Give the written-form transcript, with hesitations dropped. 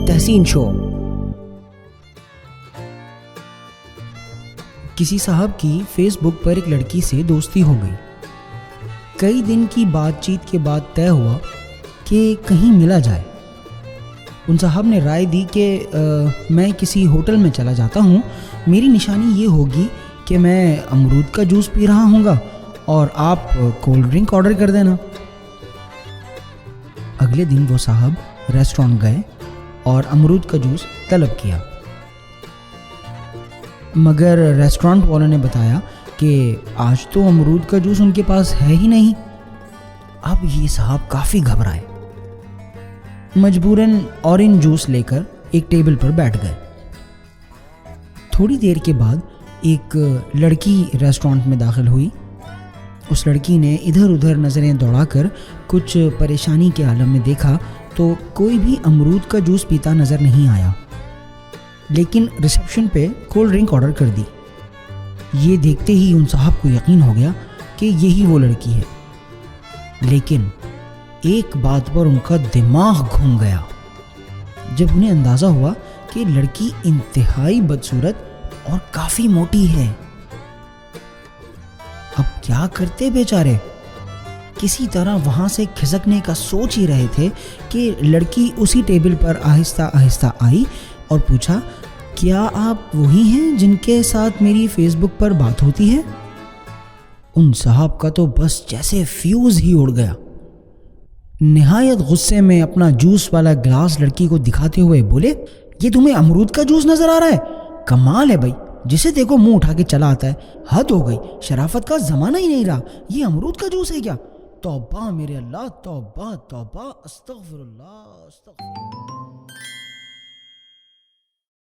تحسین شو۔ کسی صاحب کی فیس بک پر ایک لڑکی سے دوستی ہو گئی۔ کئی دن کی بات چیت کے بعد طے ہوا کہ کہیں ملا جائے۔ ان صاحب نے رائے دی کہ میں کسی ہوٹل میں چلا جاتا ہوں، میری نشانی یہ ہوگی کہ میں امرود کا جوس پی رہا ہوں گا اور آپ کولڈ ڈرنک آرڈر کر دینا۔ اگلے دن وہ صاحب ریسٹورانٹ گئے اور امرود کا جوس طلب کیا، مگر ریسٹورانٹ والوں نے بتایا کہ آج تو امرود کا جوس ان کے پاس ہے ہی نہیں۔ اب یہ صاحب کافی گھبرائے، مجبوراً اورنج جوس لے کر ایک ٹیبل پر بیٹھ گئے۔ تھوڑی دیر کے بعد ایک لڑکی ریسٹورانٹ میں داخل ہوئی۔ اس لڑکی نے ادھر ادھر نظریں دوڑا کر کچھ پریشانی کے عالم میں دیکھا تو کوئی بھی امرود کا جوس پیتا نظر نہیں آیا، لیکن ریسیپشن پہ کولڈ ڈرنک آرڈر کر دی۔ یہ دیکھتے ہی ان صاحب کو یقین ہو گیا کہ یہی وہ لڑکی ہے، لیکن ایک بات پر ان کا دماغ گھوم گیا جب انہیں اندازہ ہوا کہ لڑکی انتہائی بدصورت اور کافی موٹی ہے۔ اب کیا کرتے بیچارے؟ کسی طرح وہاں سے کھسکنے کا سوچ ہی رہے تھے کہ لڑکی اسی ٹیبل پر آہستہ آہستہ آئی اور پوچھا، کیا آپ وہی ہیں جن کے ساتھ میری فیس بک پر بات ہوتی ہے؟ ان صاحب کا تو بس جیسے فیوز ہی اڑ گیا۔ نہایت غصے میں اپنا جوس والا گلاس لڑکی کو دکھاتے ہوئے بولے، یہ تمہیں امرود کا جوس نظر آ رہا ہے؟ کمال ہے بھائی، جسے دیکھو منہ اٹھا کے چلا آتا ہے، حد ہو گئی، شرافت کا زمانہ ہی نہیں رہا، یہ امرود کا جوس ہے کیا؟ توبہ میرے اللہ، توبہ توبہ، استغفر اللہ استغفر اللہ۔